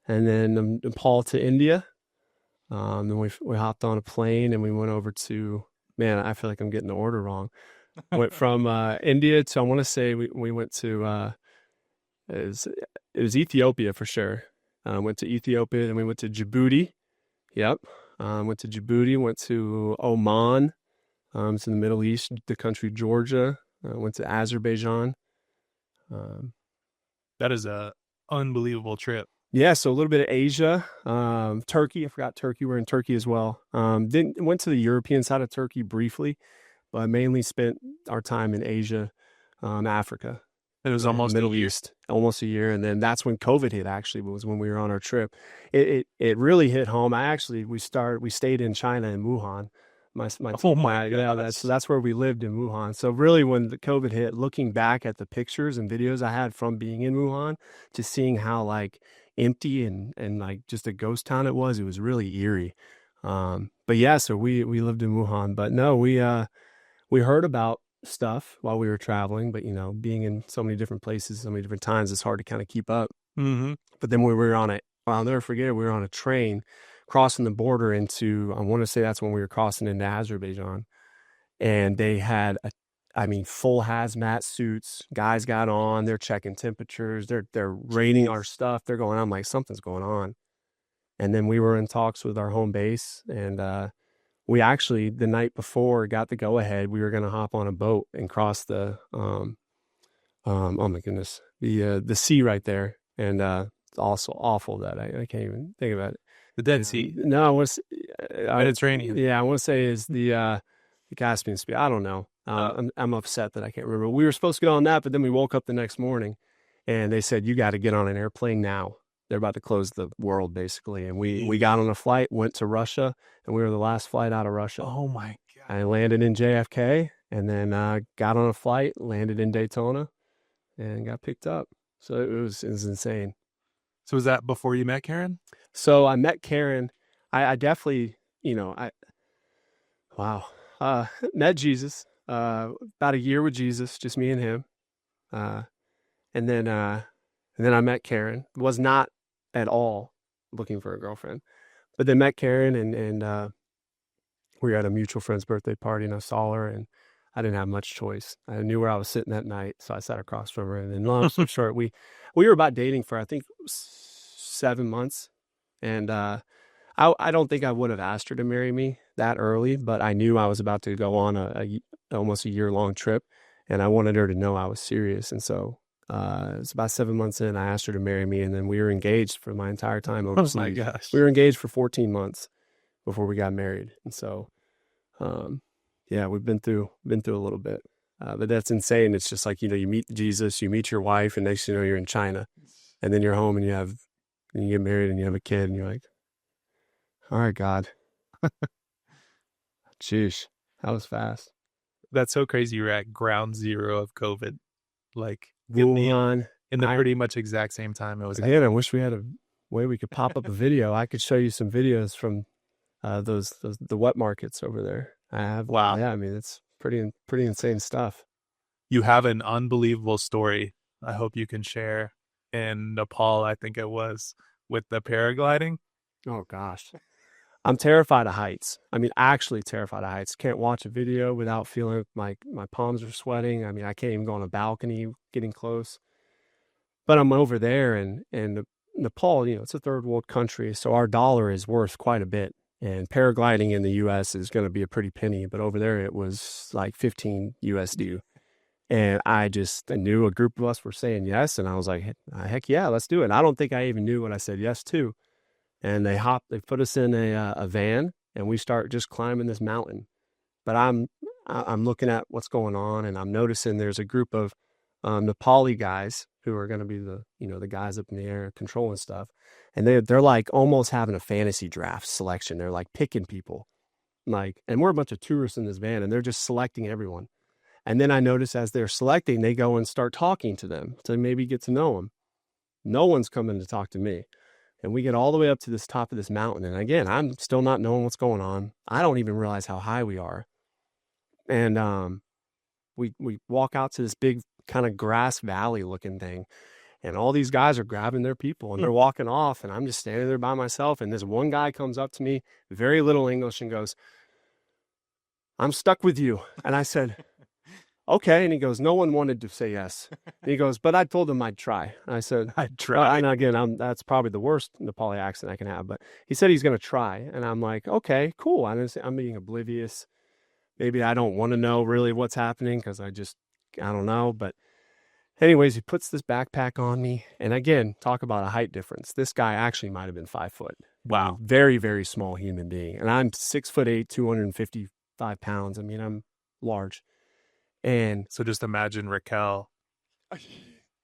and then Nepal to India. Then we hopped on a plane and we went over to, man, I feel like I'm getting the order wrong. Went from India to, I want to say we went to, it was Ethiopia for sure. Went to Ethiopia, and we went to Djibouti. Yep. Went to Djibouti, went to Oman. It's in the Middle East, the country Georgia. Went to Azerbaijan. That is a unbelievable trip. Yeah, so a little bit of Asia, Turkey. I forgot Turkey. We're in Turkey as well. Then went to the European side of Turkey briefly, but mainly spent our time in Asia, Africa. It was almost Middle East, almost a year, and then that's when COVID hit. Actually, was when we were on our trip. It really hit home. We stayed in China in Wuhan. So that's where we lived in Wuhan. So really, when the COVID hit, looking back at the pictures and videos I had from being in Wuhan, just seeing how like empty and like just a ghost town it was really eerie. But yeah, so we lived in Wuhan. But no, we heard about stuff while we were traveling, but being in so many different places, so many different times, it's hard to kind of keep up. But then I'll never forget, we were on a train crossing the border into, I want to say that's when we were crossing into Azerbaijan. And they had full hazmat suits. Guys got on, they're checking temperatures, they're rating our stuff. They're going, I'm like, something's going on. And then we were in talks with our home base, and we actually, the night before, got the go ahead. We were going to hop on a boat and cross the oh my goodness, the sea right there. And it's also awful that I can't even think about it. The Dead Sea. No, Mediterranean. Yeah, I want to say is the Caspian Sea. I don't know. I'm upset that I can't remember. We were supposed to get on that, but then we woke up the next morning, and they said, you got to get on an airplane now. They're about to close the world, basically. And we got on a flight, went to Russia, and we were the last flight out of Russia. Oh, my God. I landed in JFK, and then got on a flight, landed in Daytona, and got picked up. So it was insane. So was that before you met Karen? So I met Karen. I definitely, met Jesus. About a year with Jesus, just me and him. And then I met Karen. Was not at all looking for a girlfriend, but then met Karen, and we were at a mutual friend's birthday party, and I saw her, and I didn't have much choice. I knew where I was sitting that night, so I sat across from her. And then, long story short, we were about dating for, I think, 7 months, and I don't think I would have asked her to marry me that early, but I knew I was about to go on almost a year-long trip, and I wanted her to know I was serious. And so it's about 7 months in, I asked her to marry me, and then we were engaged for my entire time overseas. Oh my gosh. We were engaged for 14 months before we got married. And so, yeah, we've been through a little bit, but that's insane. It's just like, you meet Jesus, you meet your wife, and next thing you know, you're in China, and then you're home, and you get married, and you have a kid, and you're like, all right, God. Jeez, that was fast. That's so crazy. You're at ground zero of COVID, like Wuhan, in the pretty much exact same time it was. Again, I wish we had a way we could pop up a video. I could show you some videos from the wet markets over there. I have. Wow. Yeah, I mean, it's pretty insane stuff. You have an unbelievable story. I hope you can share in Nepal, I think it was, with the paragliding. Oh gosh. I'm terrified of heights. I mean, actually terrified of heights. Can't watch a video without feeling my palms are sweating. I mean, I can't even go on a balcony getting close. But I'm over there, and Nepal, it's a third world country, so our dollar is worth quite a bit. And paragliding in the U.S. is going to be a pretty penny, but over there it was like 15 USD. And I knew a group of us were saying yes, and I was like, heck yeah, let's do it. I don't think I even knew what I said yes to. And they put us in a van, and we start just climbing this mountain. But I'm looking at what's going on, and I'm noticing there's a group of Nepali guys who are going to be the guys up in the air controlling stuff. And they're like almost having a fantasy draft selection. They're like picking people, and we're a bunch of tourists in this van, and they're just selecting everyone. And then I notice as they're selecting, they go and start talking to them to maybe get to know them. No one's coming to talk to me. And we get all the way up to this top of this mountain. And again, I'm still not knowing what's going on. I don't even realize how high we are. And we walk out to this big kind of grass valley looking thing. And all these guys are grabbing their people, and they're walking off. And I'm just standing there by myself. And this one guy comes up to me, very little English, and goes, "I'm stuck with you." And I said, "Okay." And he goes, "No one wanted to say yes." And he goes, "But I told them I'd try." And I said, "I'd try." And again, that's probably the worst Nepali accent I can have, but he said he's going to try. And I'm like, okay, cool. I'm being oblivious. Maybe I don't want to know really what's happening because I don't know. But anyways, he puts this backpack on me. And again, talk about a height difference. This guy actually might have been 5 foot. Wow. Very, very small human being. And I'm 6'8", 255 pounds. I mean, I'm large. And so just imagine Raquel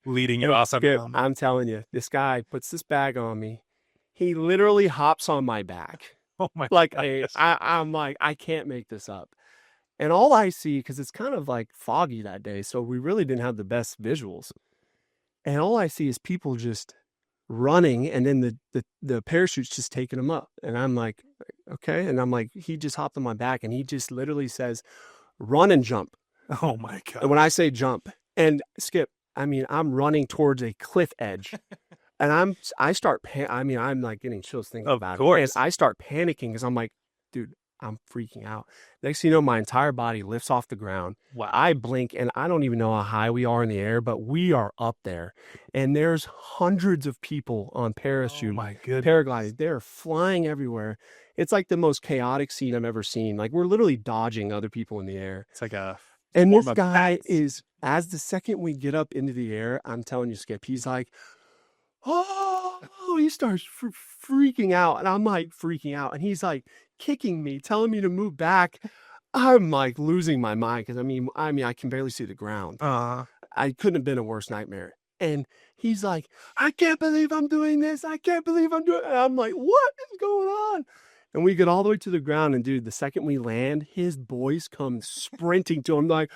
leading you off. I'm telling you, this guy puts this bag on me. He literally hops on my back. Oh my! I'm like, I can't make this up. And all I see, because it's kind of like foggy that day, so we really didn't have the best visuals. And all I see is people just running, and then the parachute's just taking them up. And I'm like, okay. And I'm like, he just hopped on my back, and he just literally says, "Run and jump." Oh my God. And when I say jump, and Skip, I mean, I'm running towards a cliff edge. And I'm like getting chills thinking Of about it. And course. I start panicking because I'm like, dude, I'm freaking out. Next thing you know, my entire body lifts off the ground. Wow. I blink and I don't even know how high we are in the air, but we are up there. And there's hundreds of people on parachute, Oh my goodness. paragliding. They're flying everywhere. It's like the most chaotic scene I've ever seen. Like we're literally dodging other people in the air. It's like a And form this of guy bats. is, as the second we get up into the air, I'm telling you, Skip, he's like, oh, he starts freaking out. And I'm like freaking out. And he's like kicking me, telling me to move back. I'm like losing my mind because I mean, I can barely see the ground. I couldn't have been a worse nightmare. And he's like, I can't believe I'm doing this. I can't believe I'm doing it. And I'm like, what is going on? And we get all the way to the ground. And dude, the second we land, his boys come sprinting to him like,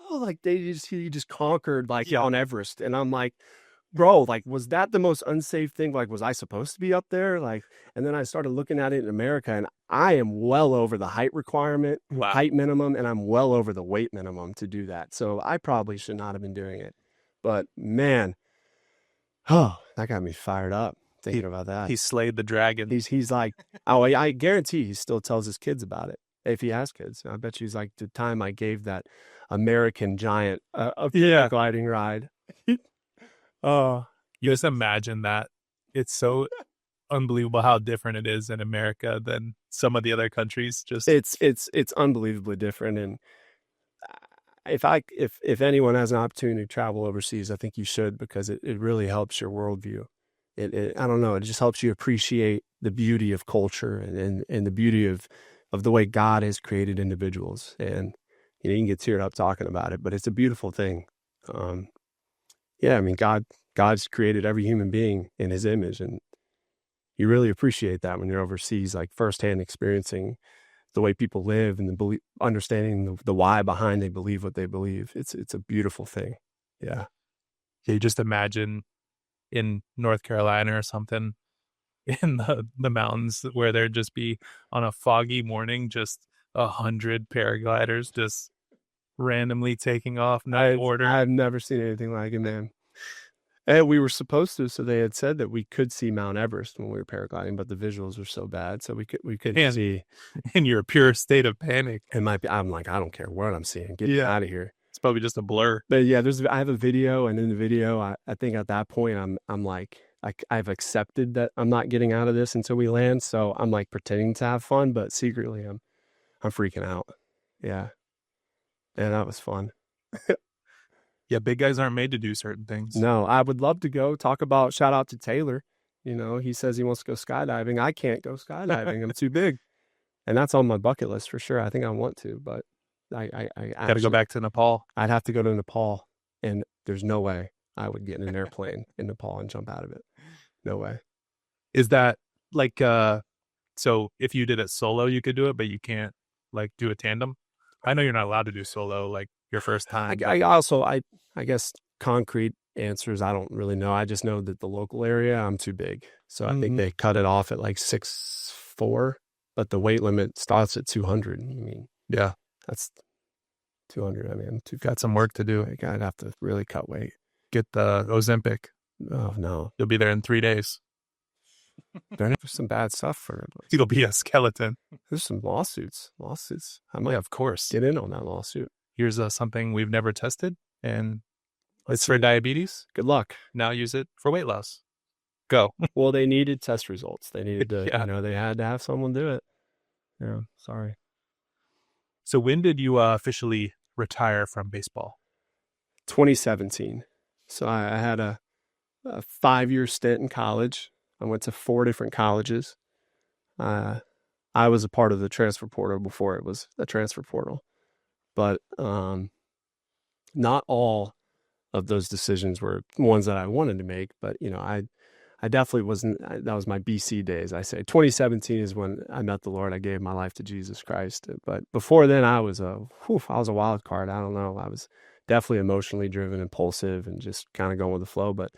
oh, like he just conquered like on Everest. And I'm like, bro, like, was that the most unsafe thing? Like, was I supposed to be up there? Like, and then I started looking at it in America, and I am well over the height requirement, height minimum, and I'm well over the weight minimum to do that. So I probably should not have been doing it. But man, oh, that got me fired up thinking about that. He slayed the dragon. He's like, oh, I guarantee he still tells his kids about it. If he has kids, I bet you he's like, the time I gave that American giant a gliding ride. Oh, you just imagine that. It's so unbelievable how different it is in America than some of the other countries. Just it's unbelievably different. And if anyone has an opportunity to travel overseas, I think you should, because it really helps your worldview. I don't know, it just helps you appreciate the beauty of culture and the beauty of the way God has created individuals. And you can get teared up talking about it, but it's a beautiful thing. Yeah, I mean, God's created every human being in his image, and you really appreciate that when you're overseas, like firsthand experiencing the way people live and understanding the why behind they believe what they believe. It's a beautiful thing. Yeah. You just imagine in North Carolina or something, in the mountains, where there'd just be on a foggy morning, just 100 paragliders just randomly taking off, no order. I've never seen anything like it, man. And we were supposed to, so they had said that we could see Mount Everest when we were paragliding, but the visuals were so bad, so we couldn't see. In your pure state of panic, it might be. I'm like, I don't care what I'm seeing. Get me out of here. It's probably just a blur. But yeah, I have a video, and in the video, I think at that point, I'm like, I've accepted that I'm not getting out of this until we land. So I'm like pretending to have fun, but secretly I'm freaking out. Yeah. And that was fun. Yeah, big guys aren't made to do certain things. No, I would love to go. Shout out to Taylor. He says he wants to go skydiving. I can't go skydiving. I'm too big. And that's on my bucket list for sure. I think I want to, but I got to go back to Nepal. I'd have to go to Nepal, and there's no way I would get in an airplane in Nepal and jump out of it. No way. Is that like, so if you did it solo, you could do it, but you can't like do a tandem? I know you're not allowed to do solo like your first time. I guess concrete answers, I don't really know. I just know that the local area, I'm too big. So I think they cut it off at like 6'4", but the weight limit starts at 200. I mean, yeah, that's 200. I mean, got some work to do. I'd have to really cut weight. Get the Ozempic. Oh, no. You'll be there in 3 days. There's some bad stuff for it. You'll be a skeleton. There's some lawsuits. I might, of course, get in on that lawsuit. Here's something we've never tested, and it's for diabetes. Good luck. Now use it for weight loss. Go. Well, they needed test results. They needed to, they had to have someone do it. Yeah, sorry. So when did you officially retire from baseball? 2017. So I had a 5-year stint in college. I went to 4 different colleges. I was a part of the transfer portal before it was a transfer portal. But not all of those decisions were ones that I wanted to make. But, I definitely wasn't. That was my BC days. I say 2017 is when I met the Lord. I gave my life to Jesus Christ. But before then, I was a wild card. I don't know. I was definitely emotionally driven, impulsive, and just kind of going with the flow. But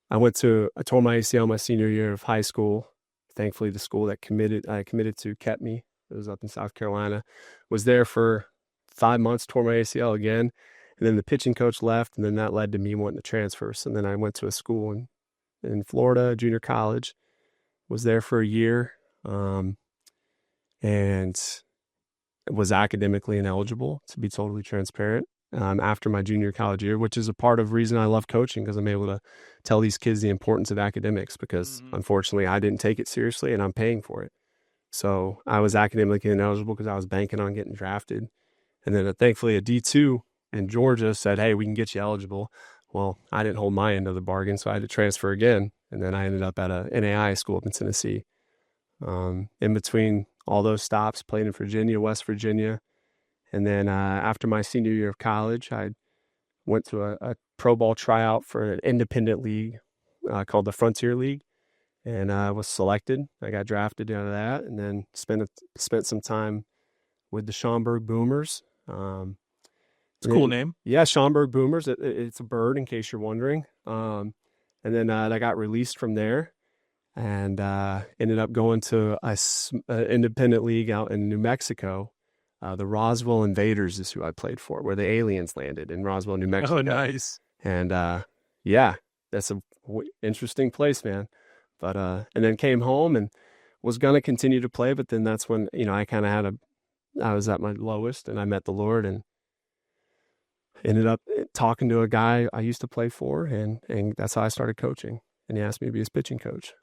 I tore my ACL my senior year of high school. Thankfully, the school that I committed to kept me. It was up in South Carolina. Was there for 5 months, tore my ACL again. And then the pitching coach left, and then that led to me wanting to transfer. So then I went to a school in in Florida, junior college. Was there for a year, and was academically ineligible, to be totally transparent, after my junior college year, which is a part of the reason I love coaching, because I'm able to tell these kids the importance of academics, because unfortunately I didn't take it seriously and I'm paying for it. So I was academically ineligible because I was banking on getting drafted. And then thankfully a D2 in Georgia said, hey, we can get you eligible. Well, I didn't hold my end of the bargain, so I had to transfer again. And then I ended up at a NAI school up in Tennessee. In between all those stops, played in Virginia, West Virginia. And then after my senior year of college, I went to a pro ball tryout for an independent league called the Frontier League, and I was selected. I got drafted out of that, and then spent some time with the Schaumburg Boomers. It's a cool name. Yeah, Schaumburg Boomers. It's a bird, in case you're wondering. And then I got released from there, and ended up going to an independent league out in New Mexico. The Roswell Invaders is who I played for, where the aliens landed in Roswell, New Mexico. Oh, nice. And yeah, that's a interesting place, man. But and then came home and was gonna continue to play, but then that's when I kind of I was at my lowest, and I met the Lord and ended up talking to a guy I used to play for, and that's how I started coaching. And he asked me to be his pitching coach.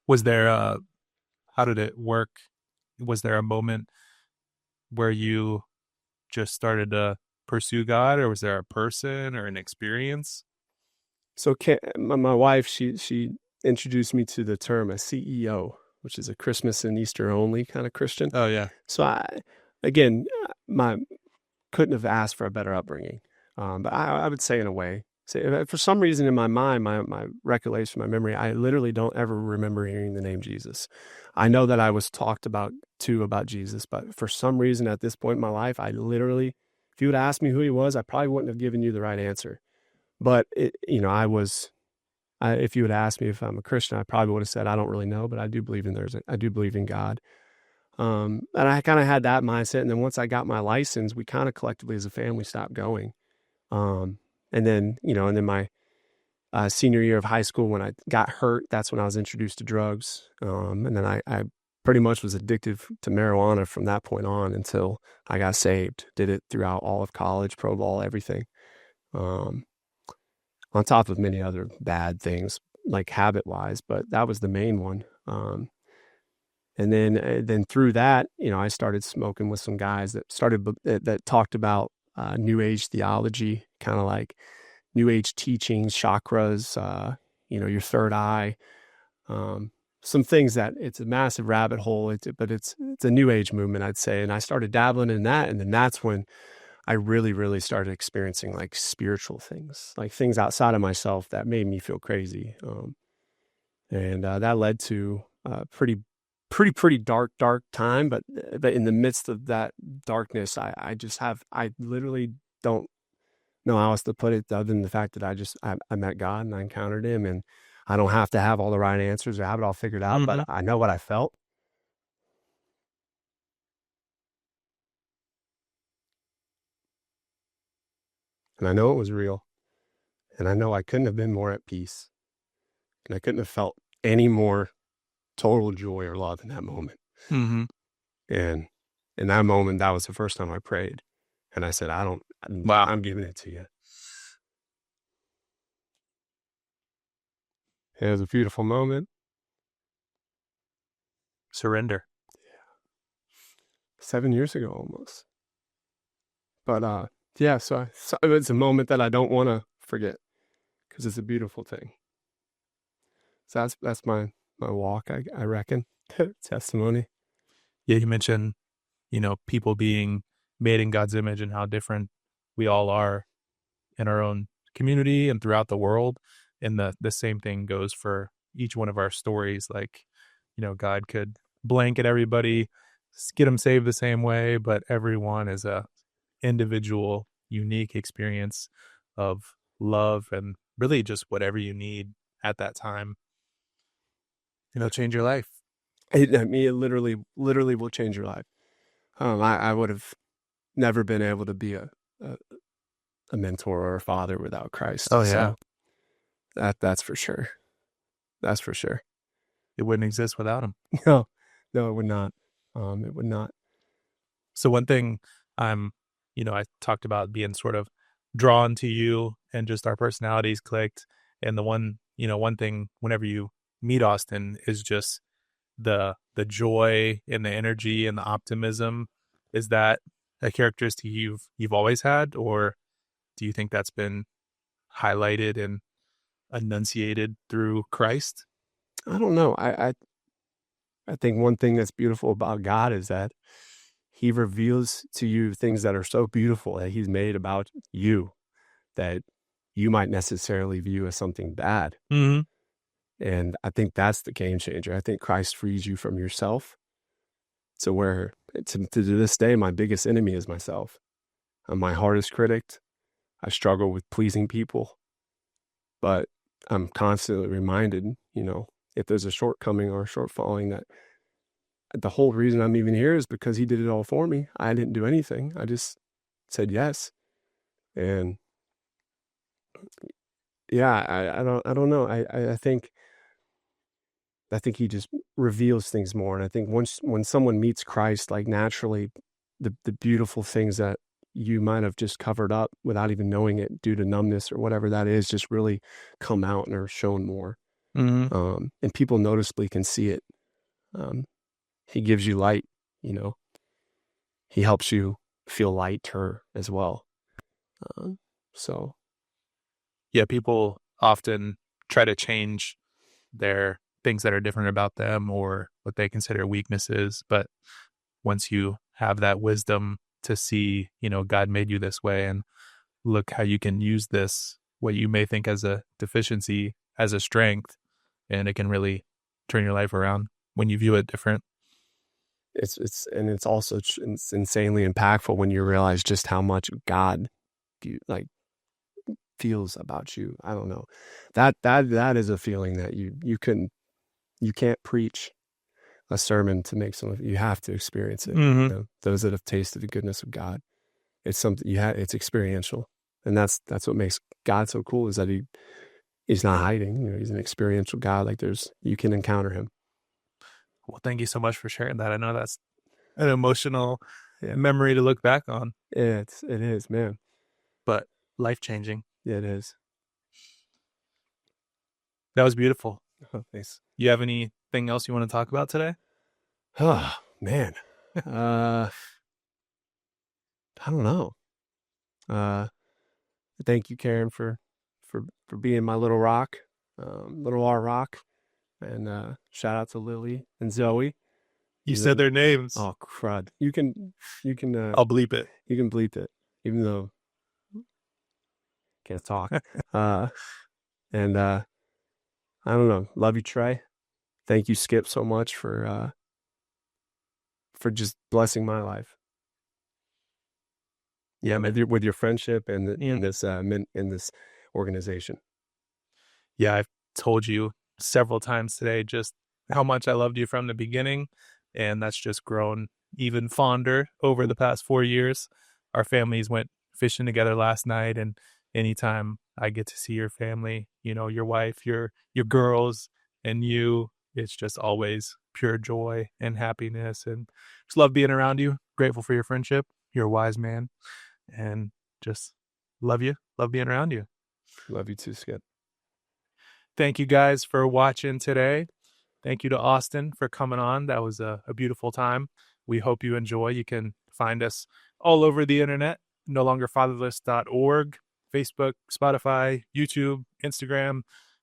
Was there how did it work? Was there a moment where you just started to pursue God, or was there a person or an experience? So my wife, she introduced me to the term a CEO, which is a Christmas and Easter only kind of Christian. Oh, yeah. So I couldn't have asked for a better upbringing. But I would say in a way, for some reason in my mind, my recollection, my memory, I literally don't ever remember hearing the name Jesus. I know that I was talked about Jesus, but for some reason at this point in my life, I literally, if you would ask me who he was, I probably wouldn't have given you the right answer. But if you would ask me if I'm a Christian, I probably would have said, I don't really know, but I do believe in God. And I kind of had that mindset. And then once I got my license, we kind of collectively as a family stopped going. And then my senior year of high school, when I got hurt, that's when I was introduced to drugs. And then I pretty much was addicted to marijuana from that point on until I got saved. Did it throughout all of college, pro ball, everything. On top of many other bad things, like habit-wise, but that was the main one. And then through that, I started smoking with some guys that talked about New Age theology, kind of like New Age teachings, chakras, your third eye, some things that it's a massive rabbit hole. But it's a New Age movement, I'd say. And I started dabbling in that, and then that's when I really, really started experiencing like spiritual things, like things outside of myself that made me feel crazy. And that led to a pretty dark time. But in the midst of that darkness, I literally don't know how else to put it other than the fact that I met God and I encountered him, and I don't have to have all the right answers or have it all figured out, but I know what I felt. And I know it was real. And I know I couldn't have been more at peace. And I couldn't have felt any more total joy or love in that moment. Mm-hmm. And in that moment, that was the first time I prayed. And I said, I'm giving it to you. It was a beautiful moment. Surrender. Yeah. 7 years ago almost. But yeah, so it's a moment that I don't want to forget, because it's a beautiful thing. So that's my walk, I reckon. Testimony. Yeah, you mentioned, people being made in God's image and how different we all are in our own community and throughout the world. And the same thing goes for each one of our stories. Like, God could blanket everybody, get them saved the same way, but everyone is a individual, unique experience of love and really just whatever you need at that time. Change your life. It literally will change your life. I would have never been able to be a mentor or a father without Christ. Oh, yeah. So that's for sure. That's for sure. It wouldn't exist without him. No, no, it would not. It would not. So one thing I talked about being sort of drawn to you and just our personalities clicked. And one thing whenever you meet Austin is just the joy and the energy and the optimism. Is that a characteristic you've always had, or do you think that's been highlighted and enunciated through Christ? I don't know. I think one thing that's beautiful about God is that he reveals to you things that are so beautiful that he's made about you that you might necessarily view as something bad. Mm-hmm. And I think that's the game changer. I think Christ frees you from yourself to where, to this day, my biggest enemy is myself. I'm my hardest critic. I struggle with pleasing people. But I'm constantly reminded, if there's a shortcoming or a shortfalling, that the whole reason I'm even here is because he did it all for me. I didn't do anything. I just said yes. And yeah, I don't know. I think he just reveals things more. And I think when someone meets Christ, like naturally, the beautiful things that you might have just covered up without even knowing it due to numbness or whatever that is, just really come out and are shown more. Mm-hmm. And people noticeably can see it. He gives you light, he helps you feel lighter as well. So Yeah, people often try to change their things that are different about them or what they consider weaknesses. But once you have that wisdom to see, God made you this way and look how you can use this, what you may think as a deficiency, as a strength, and it can really turn your life around when you view it different. It's also it's insanely impactful when you realize just how much God feels about you. I don't know. That is a feeling that you can't preach a sermon to make someone. You have to experience it. Mm-hmm. Those that have tasted the goodness of God, it's something it's experiential, and that's what makes God so cool. Is that he's not hiding. He's an experiential God. You can encounter him. Well, thank you so much for sharing that. I know that's an emotional memory to look back on. It is, man. But life-changing. Yeah, it is. That was beautiful. Oh, thanks. You have anything else you want to talk about today? Oh, man. I don't know. Thank you, Karen, for being my little rock, little R rock. And shout out to Lily and Zoe. You said their names. Oh, crud. You can I'll bleep it. You can bleep it, even though I can't talk. And I don't know. Love you, Trey. Thank you, Skip, so much for just blessing my life. Yeah, with your friendship and in this organization. Yeah, I've told you several times today just how much I loved you from the beginning, and that's just grown even fonder over the past 4 years. Our families went fishing together last night, and anytime I get to see your family, your wife, your girls, and you, it's just always pure joy and happiness, and just love being around you. Grateful for your friendship. You're a wise man, and just love you. Love being around you. Love you too, Skip. Thank you guys for watching today. Thank you to Austin for coming on. That was a beautiful time. We hope you enjoy. You can find us all over the internet, nolongerfatherless.org, Facebook, Spotify, YouTube, Instagram.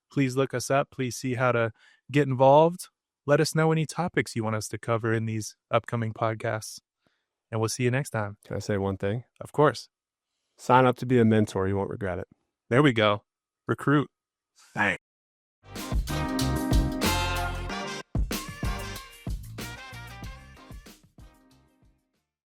Please look us up. Please see how to get involved. Let us know any topics you want us to cover in these upcoming podcasts. And we'll see you next time. Can I say one thing? Of course. Sign up to be a mentor. You won't regret it. There we go. Recruit. Thanks.